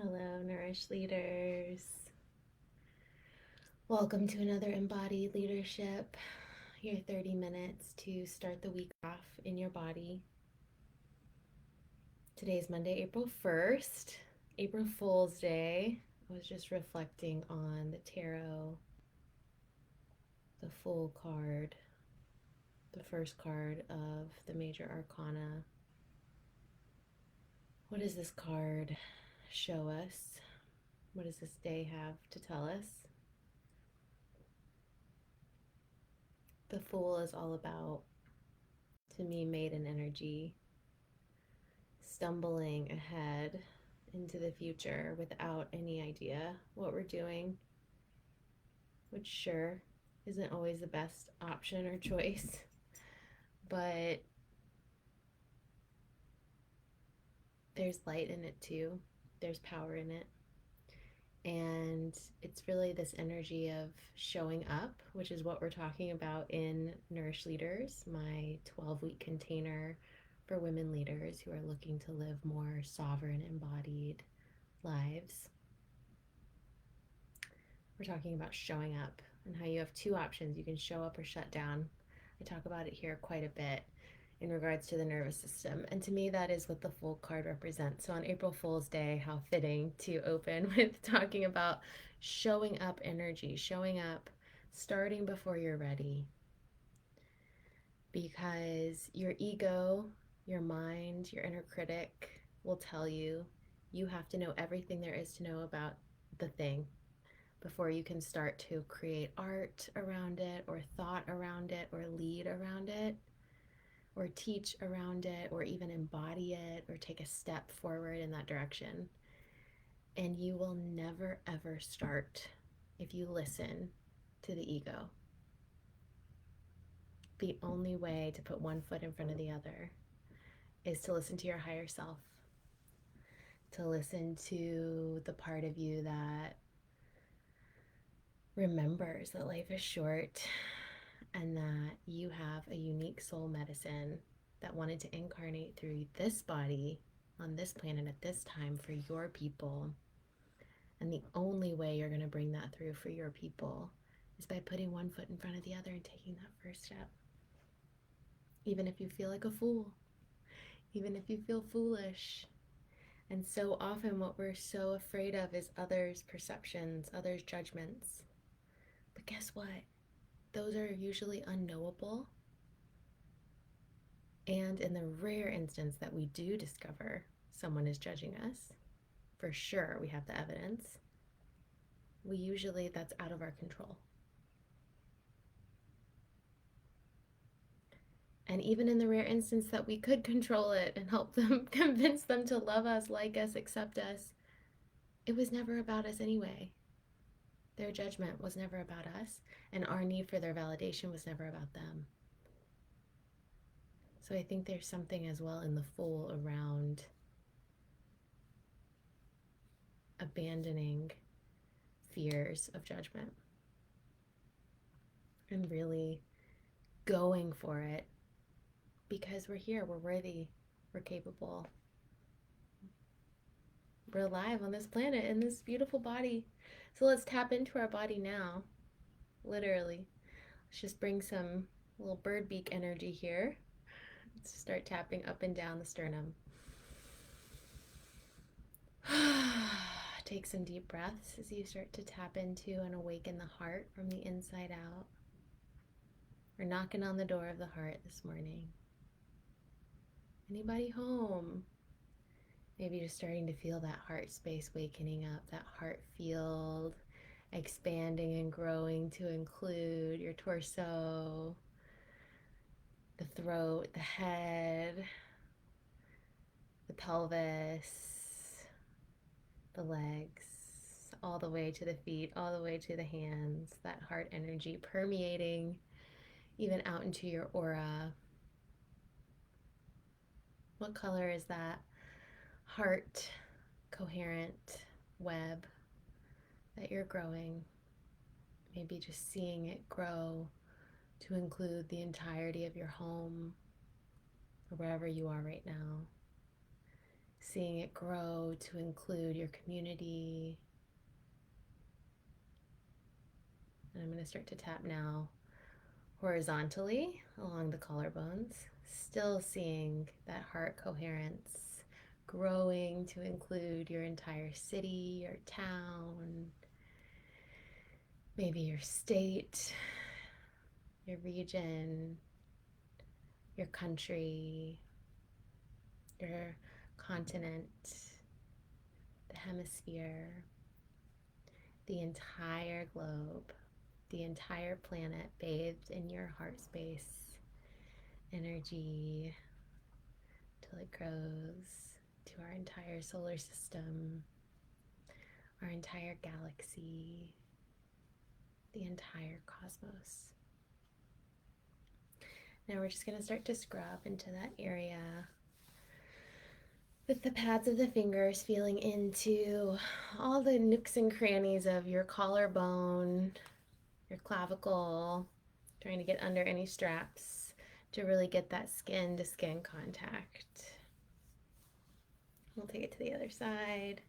Hello, Nourish Leaders. Welcome to another Embodied Leadership. Your 30 minutes to start the week off in your body. Today is Monday, April 1st, April Fool's Day. I was just reflecting on the tarot, the Fool card, the first card of the major arcana. What does this card show us? What does this day have to tell us? The Fool is all about, to me, maiden energy, stumbling ahead into the future without any idea what we're doing, which sure isn't always the best option or choice, but there's light in it too. There's power in it. And it's really this energy of showing up, which is what we're talking about in Nourish Leaders, my 12-week container for women leaders who are looking to live more sovereign, embodied lives. We're talking about showing up and how you have two options. You can show up or shut down. I talk about it here quite a bit in regards to the nervous system. And to me, that is what the Fool card represents. So on April Fool's Day, how fitting to open with talking about showing up energy, showing up, starting before you're ready. Because your ego, your mind, your inner critic will tell you you have to know everything there is to know about the thing before you can start to create art around it, or thought around it, or lead around it, or teach around it, or even embody it, or take a step forward in that direction. And you will never ever start if you listen to the ego. The only way to put one foot in front of the other is to listen to your higher self, to listen to the part of you that remembers that life is short and that you have a unique soul medicine that wanted to incarnate through this body on this planet at this time for your people. And the only way you're going to bring that through for your people is by putting one foot in front of the other and taking that first step. Even if you feel like a fool, even if you feel foolish. And so often what we're so afraid of is others' perceptions, others' judgments. But guess what? Those are usually unknowable. And in the rare instance that we do discover someone is judging us, for sure we have the evidence, that's out of our control. And even in the rare instance that we could control it and help them, convince them to love us, like us, accept us, it was never about us anyway. Their judgment was never about us, and our need for their validation was never about them. So I think there's something as well in the Fool around abandoning fears of judgment and really going for it, because we're here, we're worthy, we're capable, we're alive on this planet in this beautiful body. So let's tap into our body now, literally. Let's just bring some little bird beak energy here. Let's start tapping up and down the sternum. Take some deep breaths as you start to tap into and awaken the heart from the inside out. We're knocking on the door of the heart this morning. Anybody home? Maybe just starting to feel that heart space wakening up, that heart field expanding and growing to include your torso, the throat, the head, the pelvis, the legs, all the way to the feet, all the way to the hands, that heart energy permeating even out into your aura. What color is that heart coherent web that you're growing? Maybe just seeing it grow to include the entirety of your home or wherever you are right now. seeing it grow to include your community. And I'm going to start to tap now horizontally along the collarbones, still seeing that heart coherence growing to include your entire city, your town, maybe your state, your region, your country, your continent, the hemisphere, the entire globe, the entire planet bathed in your heart space energy till it grows to our entire solar system, our entire galaxy, the entire cosmos. Now we're just going to start to scrub into that area with the pads of the fingers, feeling into all the nooks and crannies of your collarbone, your clavicle, trying to get under any straps to really get that skin to skin contact. We'll take it to the other side.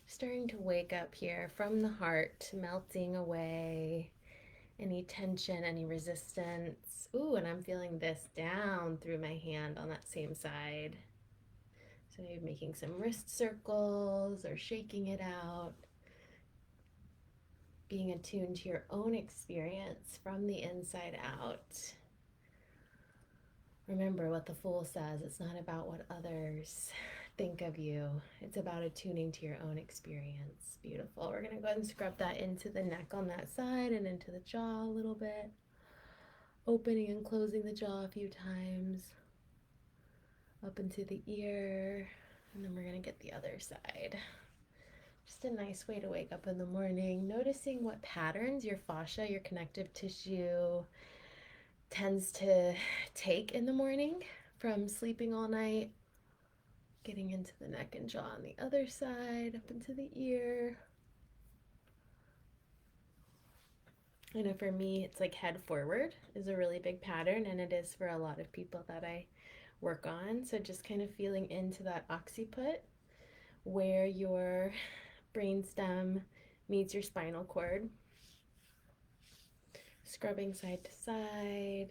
Starting to wake up here from the heart, melting away any tension, any resistance. Ooh, and I'm feeling this down through my hand on that same side. So maybe making some wrist circles or shaking it out. Being attuned to your own experience from the inside out. Remember what the Fool says, it's not about what others think of you. It's about attuning to your own experience. Beautiful. We're going to go ahead and scrub that into the neck on that side and into the jaw a little bit. Opening and closing the jaw a few times. Up into the ear. And then we're going to get the other side. Just a nice way to wake up in the morning. Noticing what patterns your fascia, your connective tissue, tends to take in the morning from sleeping all night. Getting into the neck and jaw on the other side, up into the ear. I know for me, it's like head forward is a really big pattern, and it is for a lot of people that I work on. So just kind of feeling into that occiput where your brainstem meets your spinal cord. Scrubbing side to side.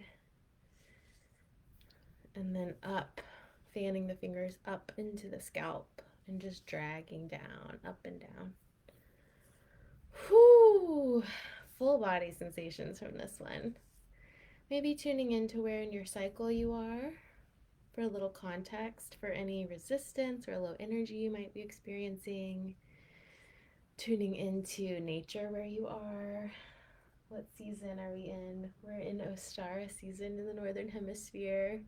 And then up, fanning the fingers up into the scalp and just dragging down, up and down. Whew, full body sensations from this one. Maybe tuning into where in your cycle you are for a little context for any resistance or low energy you might be experiencing. Tuning into nature where you are. What season are we in? We're in Ostara season in the Northern Hemisphere.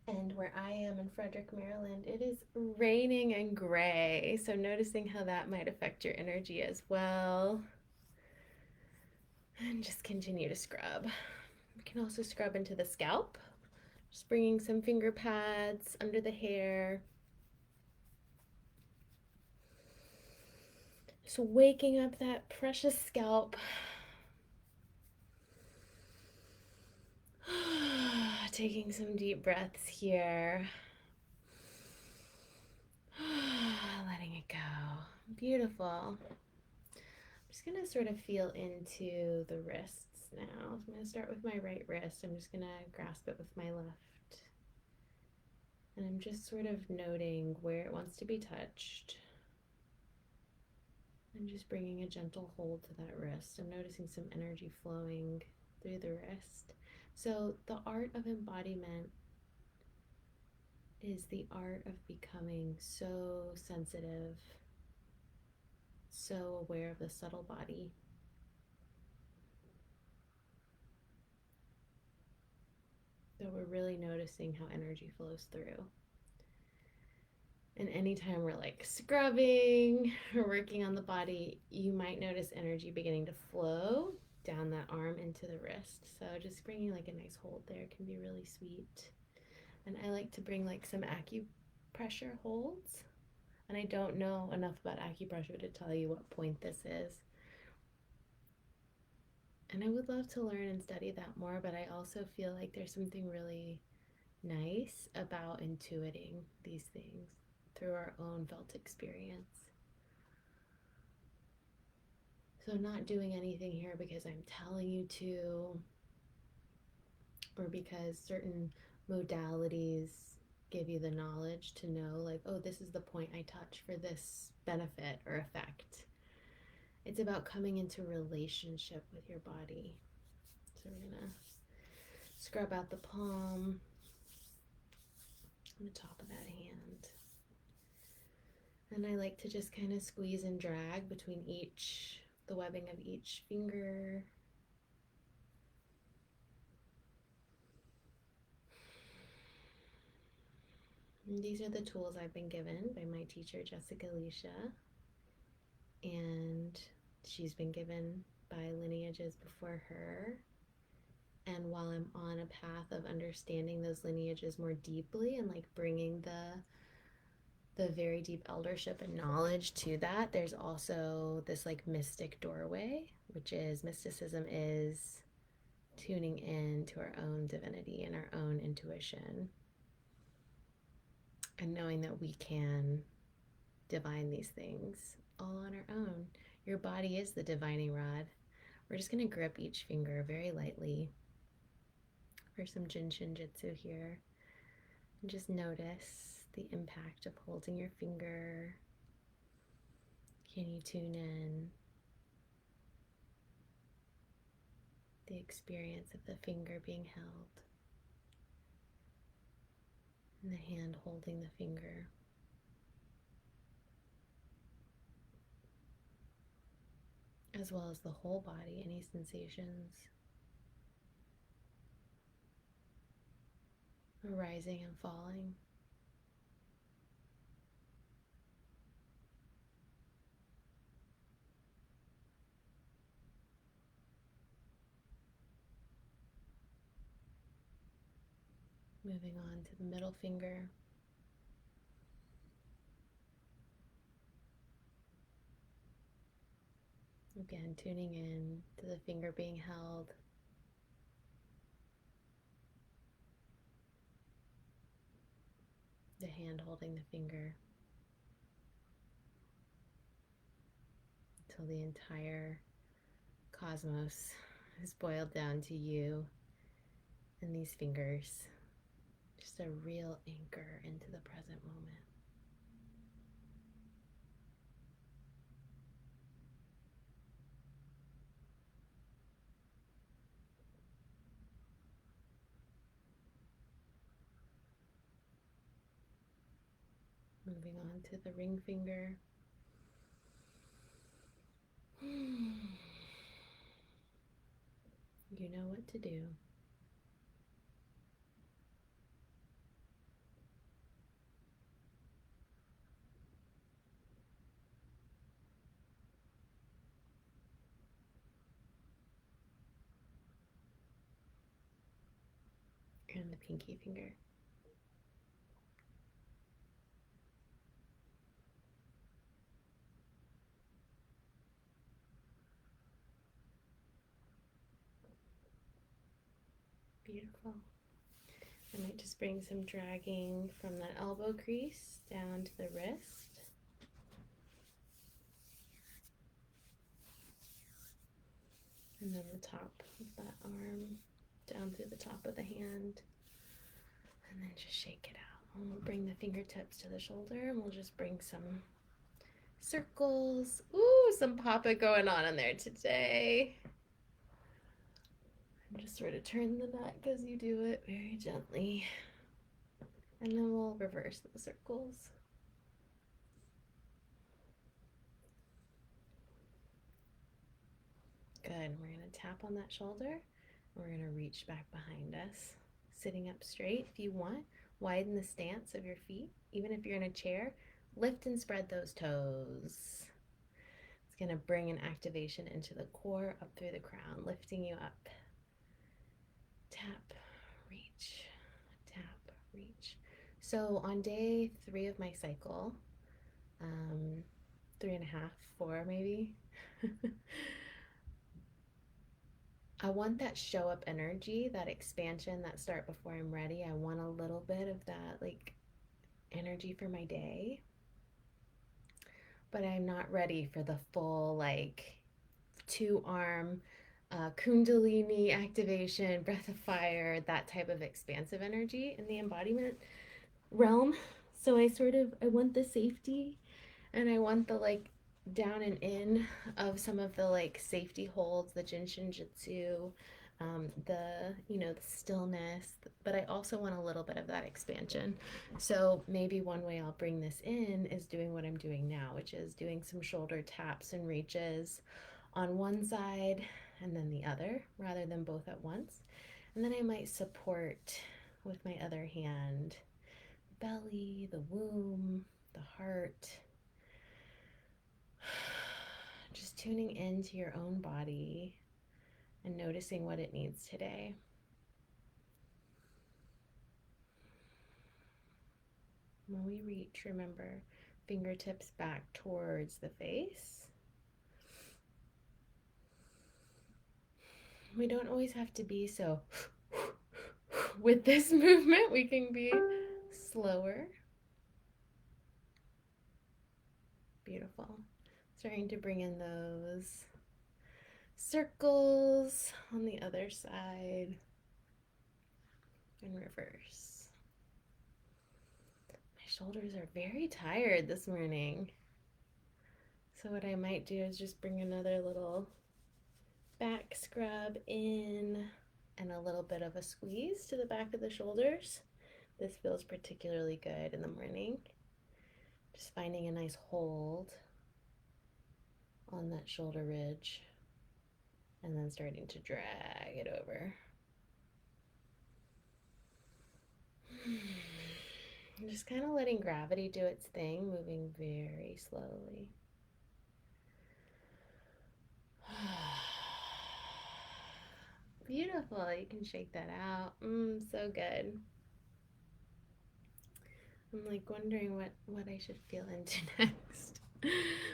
And where I am in Frederick, Maryland, it is raining and gray. So noticing how that might affect your energy as well. And just continue to scrub. You can also scrub into the scalp. Just bringing some finger pads under the hair. Just waking up that precious scalp. Taking some deep breaths here. Letting it go. Beautiful. I'm just going to sort of feel into the wrists now. I'm going to start with my right wrist. I'm just going to grasp it with my left. And I'm just sort of noting where it wants to be touched. And just bringing a gentle hold to that wrist. I'm noticing some energy flowing through the wrist. So the art of embodiment is the art of becoming so sensitive, so aware of the subtle body. That we're really noticing how energy flows through. And anytime we're like scrubbing or working on the body, you might notice energy beginning to flow down that arm into the wrist. So just bringing like a nice hold there can be really sweet. And I like to bring like some acupressure holds. And I don't know enough about acupressure to tell you what point this is. And I would love to learn and study that more, but I also feel like there's something really nice about intuiting these things through our own felt experience. So, not doing anything here because I'm telling you to, or because certain modalities give you the knowledge to know, like, oh, this is the point I touch for this benefit or effect. It's about coming into relationship with your body. So, we're going to scrub out the palm on the top of that hand. And I like to just kind of squeeze and drag between the webbing of each finger. And these are the tools I've been given by my teacher, Jessica Leisha. And she's been given by lineages before her. And while I'm on a path of understanding those lineages more deeply and like bringing the very deep eldership and knowledge to that, there's also this like mystic doorway, which is mysticism is tuning in to our own divinity and our own intuition and knowing that we can divine these things all on our own. Your body is the divining rod. We're just going to grip each finger very lightly for some Jin Shin Jitsu here. And just notice the impact of holding your finger. Can you tune in the experience of the finger being held and the hand holding the finger? As well as the whole body, any sensations arising and falling. Moving on to the middle finger. Again, tuning in to the finger being held. The hand holding the finger. Until the entire cosmos is boiled down to you and these fingers. Just a real anchor into the present moment. Moving on to the ring finger. You know what to do. And the pinky finger. Beautiful. I might just bring some dragging from that elbow crease down to the wrist. And then the top of that arm down through the top of the hand. And then just shake it out. And we'll bring the fingertips to the shoulder and we'll just bring some circles. Ooh, some papa going on in there today. And just sort of turn the neck as you do it very gently. And then we'll reverse the circles. Good. We're going to tap on that shoulder. And we're going to reach back behind us. Sitting up straight if you want. Widen the stance of your feet. Even if you're in a chair, lift and spread those toes. It's going to bring an activation into the core, up through the crown, lifting you up. Tap, reach, tap, reach. So on day 3 of my cycle, 3.5, 4 maybe, I want that show up energy, that expansion, that start before I'm ready. I want a little bit of that like energy for my day. But I'm not ready for the full like 2 arm kundalini activation, breath of fire, that type of expansive energy in the embodiment realm. So I want the safety, and I want the like down and in of some of the like safety holds, the Jin Shin Jitsu, the stillness, but I also want a little bit of that expansion. So maybe one way I'll bring this in is doing what I'm doing now, which is doing some shoulder taps and reaches on one side and then the other rather than both at once. And then I might support with my other hand the belly, the womb, the heart. Just tuning into your own body and noticing what it needs today. When we reach, remember, fingertips back towards the face. We don't always have to be so with this movement. We can be slower. Beautiful. Starting to bring in those circles on the other side in reverse. My shoulders are very tired this morning. So what I might do is just bring another little back scrub in and a little bit of a squeeze to the back of the shoulders. This feels particularly good in the morning. Just finding a nice hold on that shoulder ridge and then starting to drag it over. Just kind of letting gravity do its thing, moving very slowly. Beautiful. You can shake that out. So good. I'm like wondering what I should feel into next.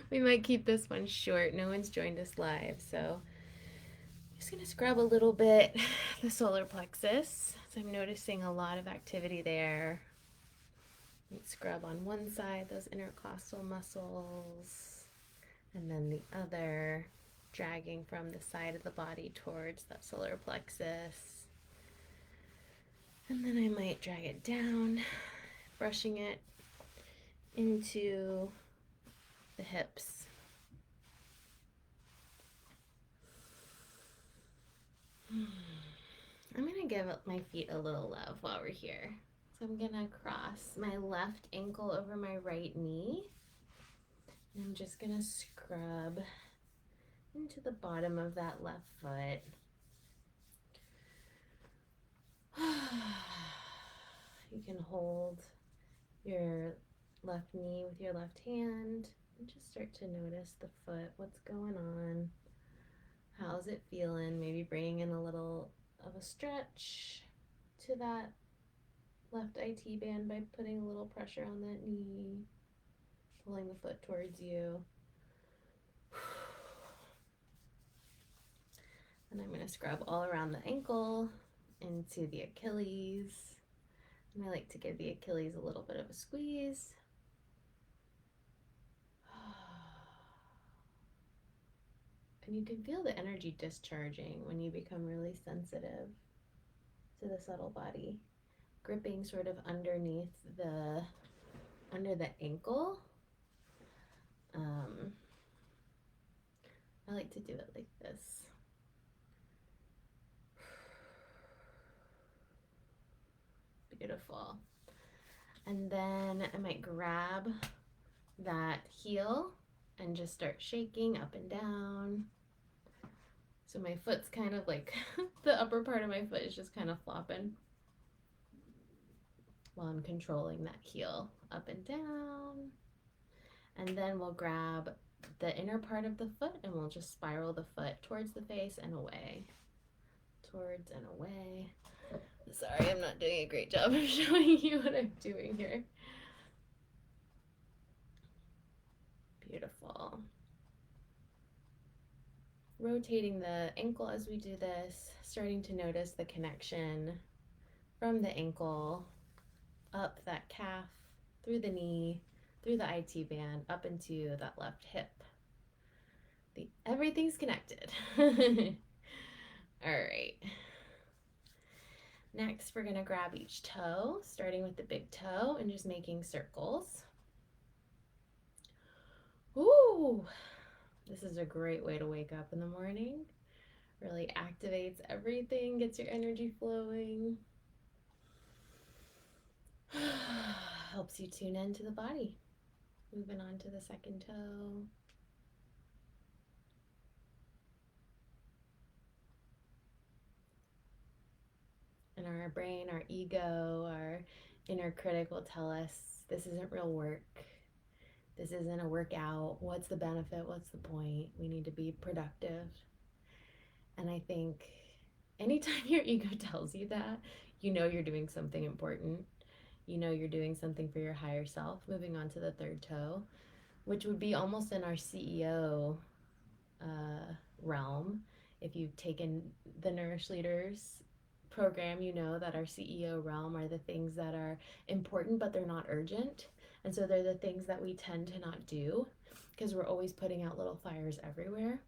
We might keep this one short. No one's joined us live, so I'm just gonna scrub a little bit the solar plexus. So I'm noticing a lot of activity there. Scrub on one side, those intercostal muscles, and then the other, dragging from the side of the body towards that solar plexus. And then I might drag it down, brushing it into the hips. I'm gonna give my feet a little love while we're here. So I'm gonna cross my left ankle over my right knee. And I'm just gonna scrub into the bottom of that left foot. You can hold your left knee with your left hand and just start to notice the foot, what's going on, how's it feeling, maybe bringing in a little of a stretch to that left IT band by putting a little pressure on that knee, pulling the foot towards you. And I'm going to scrub all around the ankle into the Achilles. And I like to give the Achilles a little bit of a squeeze. And you can feel the energy discharging when you become really sensitive to the subtle body. Gripping sort of under the ankle. I like to do it like this. Beautiful. And then I might grab that heel and just start shaking up and down. So my foot's kind of like, the upper part of my foot is just kind of flopping while I'm controlling that heel up and down. And then we'll grab the inner part of the foot and we'll just spiral the foot towards the face and away. Towards and away. Sorry, I'm not doing a great job of showing you what I'm doing here. Beautiful. rotating the ankle as we do this, starting to notice the connection from the ankle up that calf, through the knee, through the IT band, up into that left hip. Everything's connected. All right. Next, we're going to grab each toe, starting with the big toe and just making circles. Ooh, this is a great way to wake up in the morning. Really activates everything, gets your energy flowing. Helps you tune into the body. Moving on to the second toe. And our brain, our ego, our inner critic will tell us this isn't real work. This isn't a workout. What's the benefit? What's the point? We need to be productive. And I think anytime your ego tells you that, you know you're doing something important. You know you're doing something for your higher self. Moving on to the third toe, which would be almost in our CEO realm. If you've taken the Nourish Leaders program, you know that our CEO realm are the things that are important, but they're not urgent. And so they're the things that we tend to not do because we're always putting out little fires everywhere.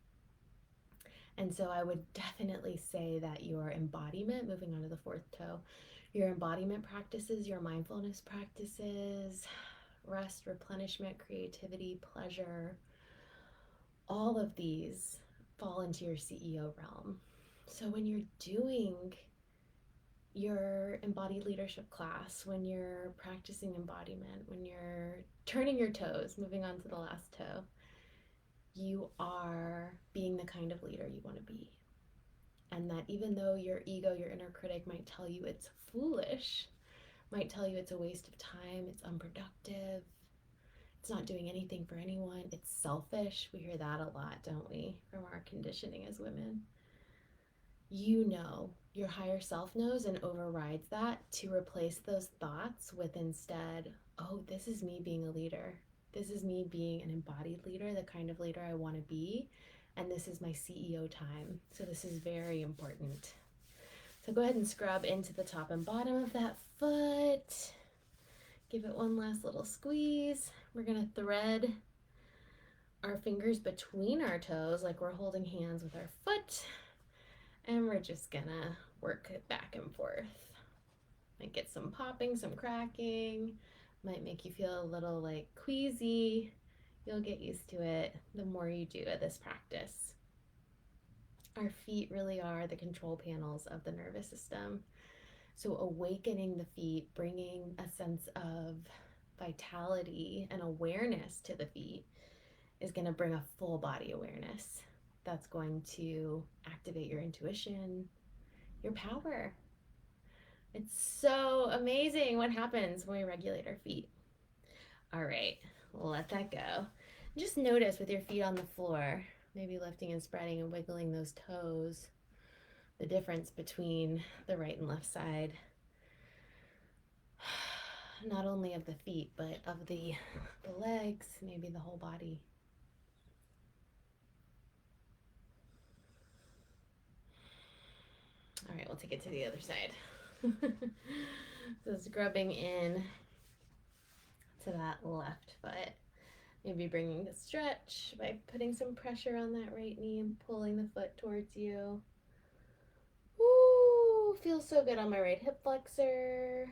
And so I would definitely say that your embodiment, moving on to the fourth toe, your embodiment practices, your mindfulness practices, rest, replenishment, creativity, pleasure, all of these fall into your CEO realm. So when you're doing your embodied leadership class, when you're practicing embodiment, when you're turning your toes, moving on to the last toe, you are being the kind of leader you want to be. And that even though your ego, your inner critic might tell you it's foolish, might tell you it's a waste of time, it's unproductive, it's not doing anything for anyone, it's selfish. We hear that a lot, don't we, from our conditioning as women. You know, your higher self knows and overrides that to replace those thoughts with instead, oh, this is me being a leader. This is me being an embodied leader, the kind of leader I want to be. And this is my CEO time. So this is very important. So go ahead and scrub into the top and bottom of that foot. Give it one last little squeeze. We're going to thread our fingers between our toes like we're holding hands with our foot. And we're just gonna work it back and forth. Might get some popping, some cracking. Might make you feel a little like queasy. You'll get used to it the more you do this practice. Our feet really are the control panels of the nervous system. So awakening the feet, bringing a sense of vitality and awareness to the feet is going to bring a full body awareness. That's going to activate your intuition, your power. It's so amazing what happens when we regulate our feet. All right, let that go. Just notice with your feet on the floor, maybe lifting and spreading and wiggling those toes, the difference between the right and left side, not only of the feet, but of the legs, maybe the whole body. All right, we'll take it to the other side. So scrubbing in to that left foot. Maybe bringing the stretch by putting some pressure on that right knee and pulling the foot towards you. Woo! Feels so good on my right hip flexor.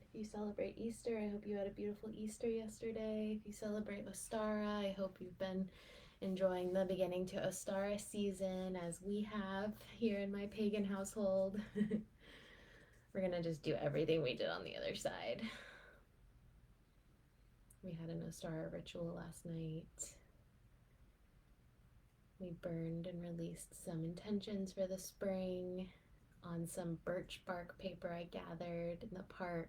If you celebrate Easter, I hope you had a beautiful Easter yesterday. If you celebrate Ostara, I hope you've been enjoying the beginning to Ostara season as we have here in my pagan household. We're gonna just do everything we did on the other side. We had an Ostara ritual last night. We burned and released some intentions for the spring on some birch bark paper I gathered in the park.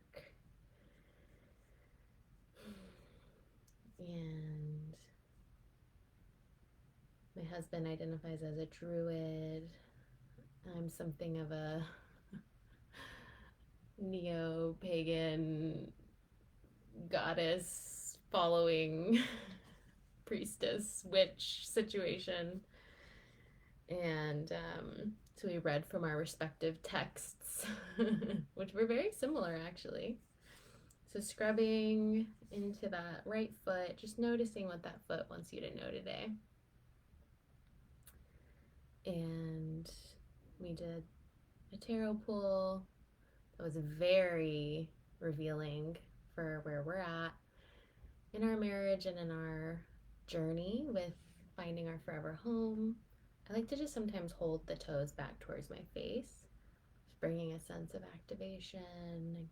And my husband identifies as a druid. I'm something of a neo-pagan goddess following priestess witch situation. And so we read from our respective texts, which were very similar actually. So scrubbing into that right foot, just noticing what that foot wants you to know today. And we did a tarot pull that was very revealing for where we're at in our marriage and in our journey with finding our forever home. I like to just sometimes hold the toes back towards my face, just bringing a sense of activation and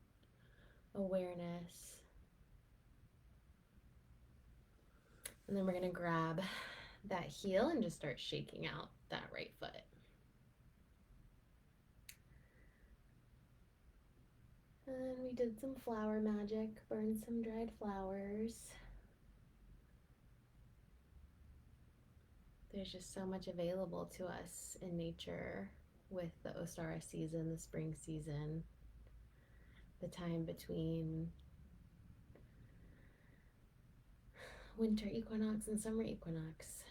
awareness. And then we're going to grab that heel and just start shaking out that right foot. And we did some flower magic, burned some dried flowers. There's just so much available to us in nature with the Ostara season, the spring season, the time between winter equinox and summer equinox.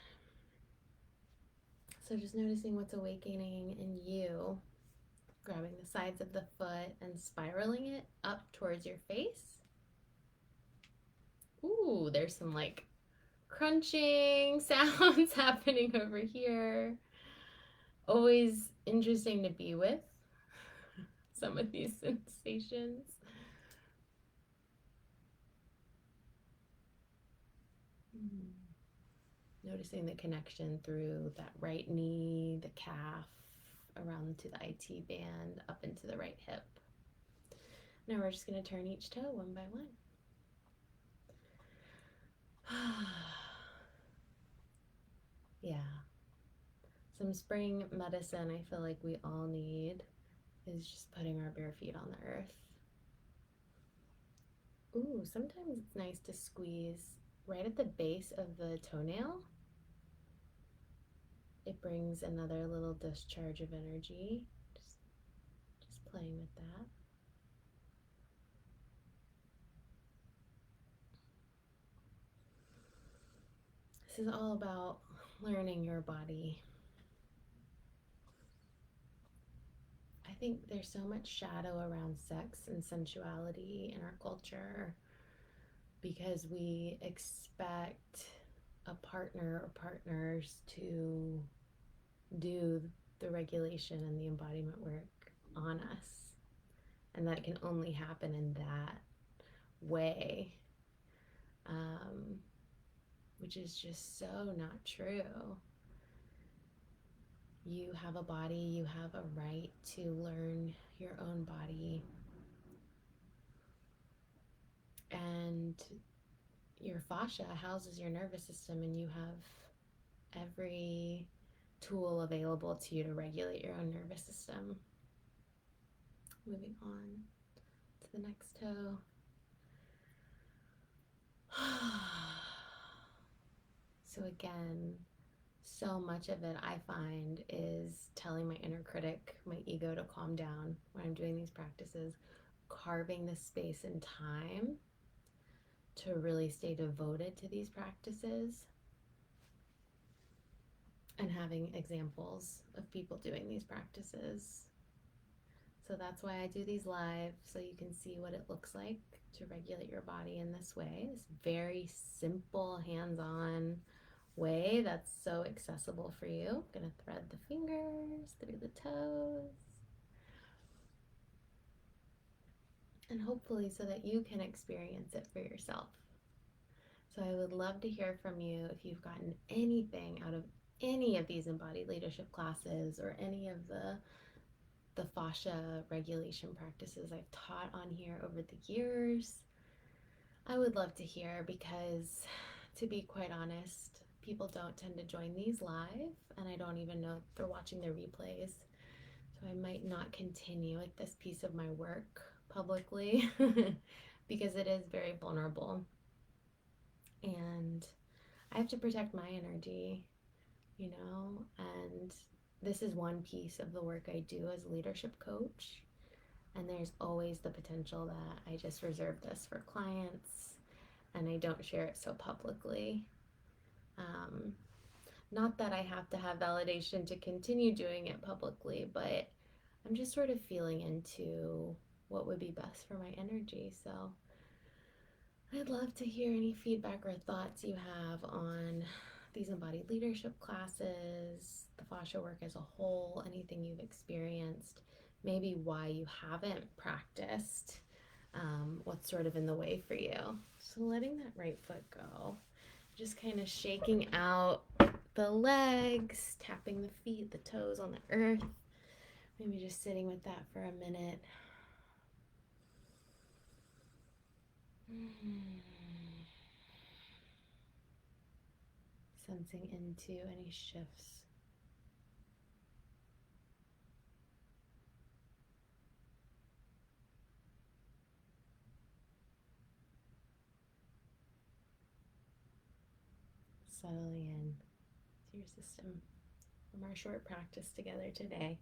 So just noticing what's awakening in you, grabbing the sides of the foot and spiraling it up towards your face. Ooh, there's some like crunching sounds happening over here. Always interesting to be with some of these sensations. Noticing the connection through that right knee, the calf, around to the IT band, up into the right hip. Now we're just going to turn each toe one by one. Yeah. Some spring medicine I feel like we all need is just putting our bare feet on the earth. Ooh, sometimes it's nice to squeeze right at the base of the toenail. It brings another little discharge of energy. Just playing with that. This is all about learning your body. I think there's so much shadow around sex and sensuality in our culture because we expect a partner or partners to do the regulation and the embodiment work on us, and that can only happen in that way, which is just so not true. You have a body, you have a right to learn your own body, and your fascia houses your nervous system, and you have every tool available to you to regulate your own nervous system. Moving on to the next toe. So again, so much of it I find is telling my inner critic, my ego, to calm down when I'm doing these practices, carving the space and time to really stay devoted to these practices, and having examples of people doing these practices. So that's why I do these live, so you can see what it looks like to regulate your body in this way, this very simple, hands-on way that's so accessible for you. I'm gonna thread the fingers through the toes, and hopefully so that you can experience it for yourself. So I would love to hear from you if you've gotten anything out of any of these embodied leadership classes or any of the fascia regulation practices I've taught on here over the years. I would love to hear, because to be quite honest, people don't tend to join these live, and I don't even know if they're watching their replays. So I might not continue with this piece of my work publicly because it is very vulnerable. And I have to protect my energy, you know, and this is one piece of the work I do as a leadership coach. And there's always the potential that I just reserve this for clients and I don't share it so publicly. Um, Not that I have to have validation to continue doing it publicly, but I'm just sort of feeling into what would be best for my energy. So I'd love to hear any feedback or thoughts you have on these embodied leadership classes, the fascia work as a whole, anything you've experienced, maybe why you haven't practiced, what's sort of in the way for you. So letting that right foot go, just kind of shaking out the legs, tapping the feet, the toes on the earth. Maybe just sitting with that for a minute. Sensing into any shifts. Settling in to your system from our short practice together today.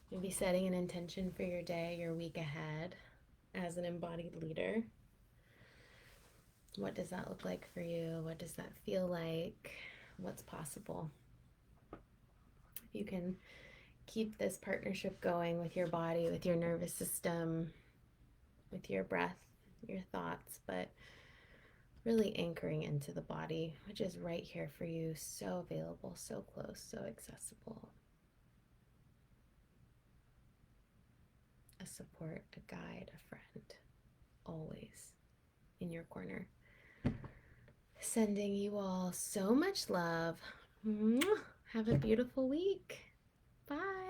Maybe setting an intention for your day, your week ahead as an embodied leader. What does that look like for you? What does that feel like? What's possible? If you can keep this partnership going with your body, with your nervous system, with your breath, your thoughts, but really anchoring into the body, which is right here for you, so available, so close, so accessible. A support, a guide, a friend, always in your corner. Sending you all so much love. Have a beautiful week. Bye.